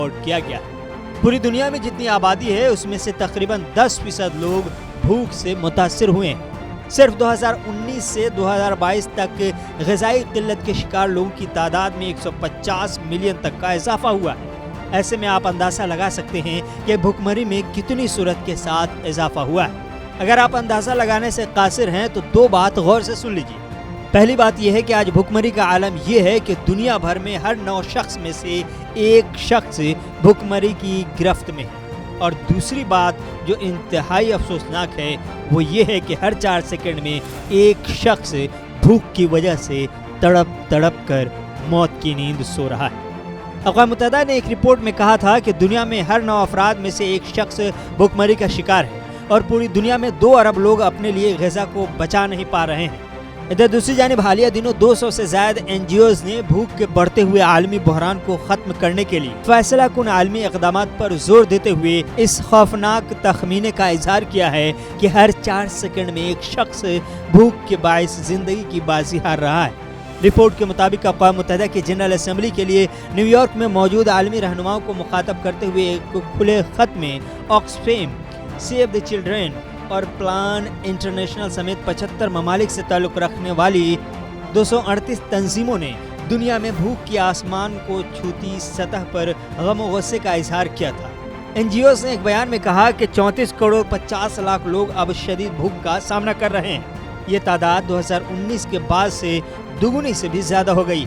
Report किया गया। पूरी दुनिया में जितनी आबादी है उसमें से तकरीबन 10% लोग भूख से मुतासिर हुए हैं। सिर्फ 2019 से 2022 तक ग़िज़ाई क़िल्लत के शिकार लोगों की तादाद में 150 मिलियन तक का इजाफा हुआ है। ऐसे में आप अंदाज़ा लगा सकते हैं कि भुखमरी में कितनी सूरत के साथ इजाफा हुआ है। अगर आप अंदाज़ा लगाने से कासिर हैं तो दो बात गौर से सुन लीजिए। पहली बात यह है कि आज भुखमरी का आलम यह है कि दुनिया भर में हर 9 शख्स में से एक शख्स भुखमरी की गिरफ्त में है। और दूसरी बात जो इंतहाई अफसोसनाक है वो ये है कि हर 4 सेकंड में एक शख्स भूख की वजह से तड़प कर मौत की नींद सो रहा है। अक़वाम मुत्तहिदा ने एक रिपोर्ट में कहा था कि दुनिया में हर 9 अफराद में से एक शख्स भुखमरी का शिकार है और पूरी दुनिया में 2 अरब लोग अपने लिए ग़िज़ा को बचा नहीं पा रहे हैं। इधर दूसरी जानिब हालिया दिनों 200 से ज़्यादा NGOs ने भूख के बढ़ते हुए आलमी बहरान को ख़त्म करने के लिए फैसला कुन आलमी इक़दामात पर जोर देते हुए इस खौफनाक तखमीने का इजहार किया है कि हर 4 सेकंड में एक शख्स भूख के बाइस ज़िंदगी की बाजी हार रहा है। रिपोर्ट के मुताबिक अक़वाम मुत्तहिदा की जनरल असम्बली के लिए न्यूयॉर्क में मौजूद आलमी रहनुमाओं को मुखातब करते हुए एक खुले ख़त में ऑक्सफेम, सेव द चिल्ड्रेन और प्लान इंटरनेशनल समेत 75 ममालिक से ताल्लुक़ रखने वाली 238 तंजीमों ने दुनिया में भूख की आसमान को छूती सतह पर गम और गुस्से का इजहार किया था। NGOs ने एक बयान में कहा कि 34 करोड़ 50 लाख लोग अब शदीद भूख का सामना कर रहे हैं। ये तादाद 2019 के बाद से दुगुनी से भी ज़्यादा हो गई।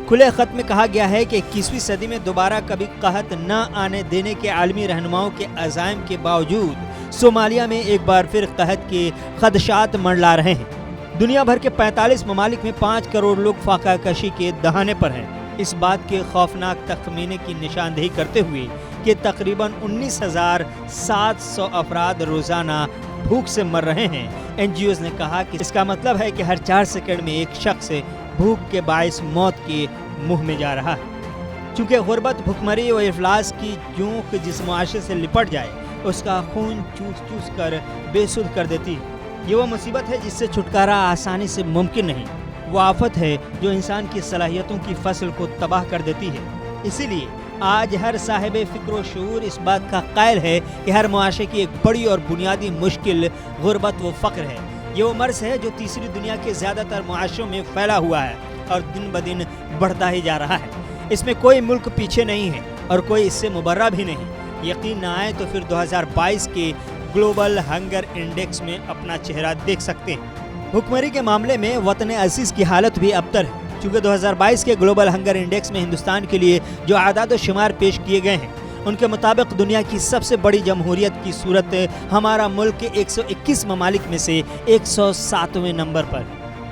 खुले ख़त में कहा गया है कि 21वीं सदी में दोबारा कभी कहत न आने देने के आलमी रहनुमाओं के अज़ाइम के बावजूद सोमालिया में एक बार फिर कहत के खदशात मंडला रहे हैं। दुनिया भर के 45 ममालिक में 5 करोड़ लोग फाका कशी के दहाने पर हैं। इस बात के खौफनाक तखमीने की निशानदेही करते हुए कि तकरीबन 19,700 अफराद रोज़ाना भूख से मर रहे हैं, NGOs ने कहा कि इसका मतलब है कि हर 4 सेकंड में एक शख्स भूख के बाइस मौत के मुंह में जा रहा है। चूँकि गुर्बत, भुखमरी और इफलास की जोंक जिस मुआशरे से लिपट जाए उसका खून चूस कर बेसुध कर देती है। ये वो मुसीबत है जिससे छुटकारा आसानी से मुमकिन नहीं। वो आफत है जो इंसान की सलाहियतों की फसल को तबाह कर देती है। इसीलिए आज हर साहिब फ़िक्र शऊर इस बात का कायल है कि हर मुआशरे की एक बड़ी और बुनियादी मुश्किल गुर्बत व फ़क्र है। ये वो मर्ज़ है जो तीसरी दुनिया के ज़्यादातर मुआशरों में फैला हुआ है और दिन ब दिन बढ़ता ही जा रहा है। इसमें कोई मुल्क पीछे नहीं है और कोई इससे मुबर्रा भी नहीं। यकीन न आए तो फिर 2022 के ग्लोबल हंगर इंडेक्स में अपना चेहरा देख सकते हैं। भुखमरी के मामले में वतन अजीज़ की हालत भी अबतर है। चूँकि 2022 के ग्लोबल हंगर इंडेक्स में हिंदुस्तान के लिए जो आदाद शुमार पेश किए गए हैं उनके मुताबिक दुनिया की सबसे बड़ी जमहूरियत की सूरत हमारा मुल्क 121 ममालिक में से 107वें नंबर पर।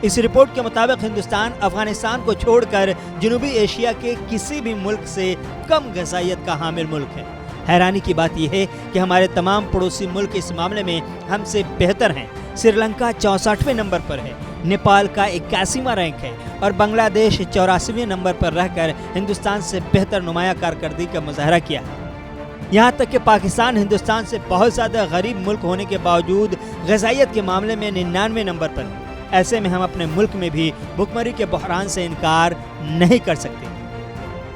इस रिपोर्ट के मुताबिक हिंदुस्तान अफगानिस्तान को छोड़कर जनूबी एशिया के किसी भी मुल्क से कम ग़िज़ाइयत का हामिल मुल्क है। हैरानी की बात यह है कि हमारे तमाम पड़ोसी मुल्क इस मामले में हमसे बेहतर हैं। श्रीलंका 64वें नंबर पर है, नेपाल का 81वां रैंक है और बांग्लादेश 84वें नंबर पर रहकर हिंदुस्तान से बेहतर नुमाया कारकर्दगी का मुजाहरा किया है। यहाँ तक कि पाकिस्तान हिंदुस्तान से बहुत ज़्यादा गरीब मुल्क होने के बावजूद ग़िज़ाइयत के मामले में 99वें नंबर पर है। ऐसे में हम अपने मुल्क में भी भुखमरी के बहरान से इनकार नहीं कर सकते।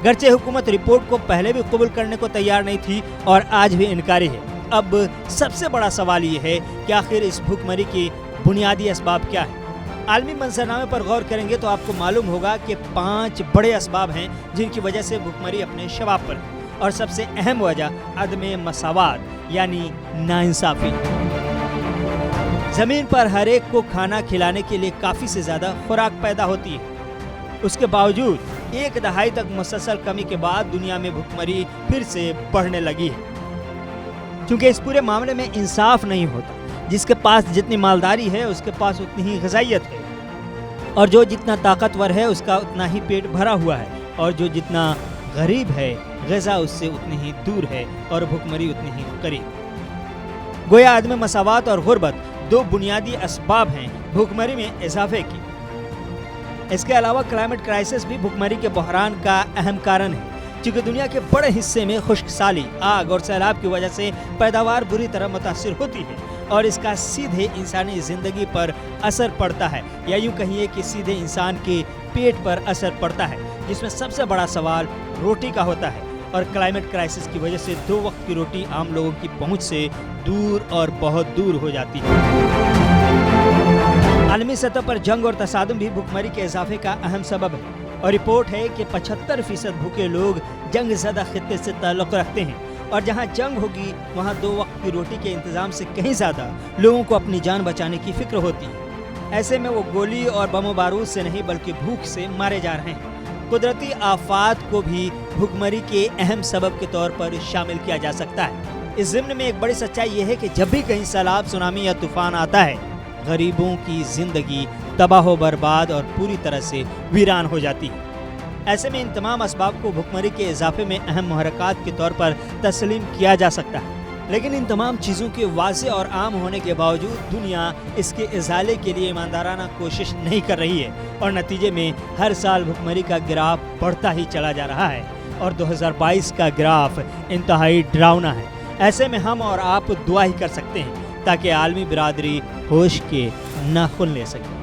गर्चे हुकूमत रिपोर्ट को पहले भी कबूल करने को तैयार नहीं थी और आज भी इनकारी है। अब सबसे बड़ा सवाल ये है कि आखिर इस भुखमरी के बुनियादी असबाब क्या है। आलमी मंजरनामे पर गौर करेंगे तो आपको मालूम होगा कि 5 बड़े असबाब हैं जिनकी वजह से भुखमरी अपने शबाब पर है। और सबसे अहम वजह अदम मसावात यानी नाइंसाफ़ी। ज़मीन पर हर एक को खाना खिलाने के लिए काफ़ी से ज़्यादा खुराक पैदा होती है। उसके बावजूद 1 दहाई तक मुसलसल कमी के बाद दुनिया में भुखमरी फिर से बढ़ने लगी है। क्योंकि इस पूरे मामले में इंसाफ नहीं होता। जिसके पास जितनी मालदारी है उसके पास उतनी ही ग़िज़ाइयत है और जो जितना ताकतवर है उसका उतना ही पेट भरा हुआ है और जो जितना गरीब है ग़िज़ा उससे उतनी ही दूर है और भुखमरी उतनी ही करीब। गोया अदम मसावात और गुर्बत 2 बुनियादी असबाब हैं भुखमरी में इजाफे की। इसके अलावा क्लाइमेट क्राइसिस भी भुखमरी के बहरान का अहम कारण है। चूँकि दुनिया के बड़े हिस्से में खुश्क साली, आग और सैलाब की वजह से पैदावार बुरी तरह मुतासिर होती है और इसका सीधे इंसानी ज़िंदगी पर असर पड़ता है या यूँ कहिए कि सीधे इंसान के पेट पर असर पड़ता है, जिसमें सबसे बड़ा सवाल रोटी का होता है। और क्लाइमेट क्राइसिस की वजह से 2 वक्त की रोटी आम लोगों की पहुंच से दूर और बहुत दूर हो जाती है। आलमी सतह पर जंग और तसादुम भी भुखमरी के इजाफे का अहम सबब है और रिपोर्ट है कि 75% भूखे लोग जंग ज़दा खित्ते से ताल्लुक़ रखते हैं और जहां जंग होगी वहां 2 वक्त की रोटी के इंतजाम से कहीं ज़्यादा लोगों को अपनी जान बचाने की फिक्र होती है। ऐसे में वो गोली और बमो बारूद से नहीं बल्कि भूख से मारे जा रहे हैं। कुदरती आफात को भी भुखमरी के अहम सबब के तौर पर शामिल किया जा सकता है। इस ज़िम्न में एक बड़ी सच्चाई यह है कि जब भी कहीं सैलाब, सुनामी या तूफान आता है, गरीबों की जिंदगी तबाह व बर्बाद और पूरी तरह से वीरान हो जाती है। ऐसे में इन तमाम असबाब को भुखमरी के इजाफे में अहम मुहर्रिकात के तौर पर तस्लीम किया जा सकता है, लेकिन इन तमाम चीज़ों के वाज़े और आम होने के बावजूद दुनिया इसके इजाले के लिए ईमानदाराना कोशिश नहीं कर रही है और नतीजे में हर साल भुखमरी का ग्राफ बढ़ता ही चला जा रहा है और 2022 का ग्राफ इंतहाई डरावना है। ऐसे में हम और आप दुआ ही कर सकते हैं ताकि आलमी बिरादरी होश के नाखुन ले सके।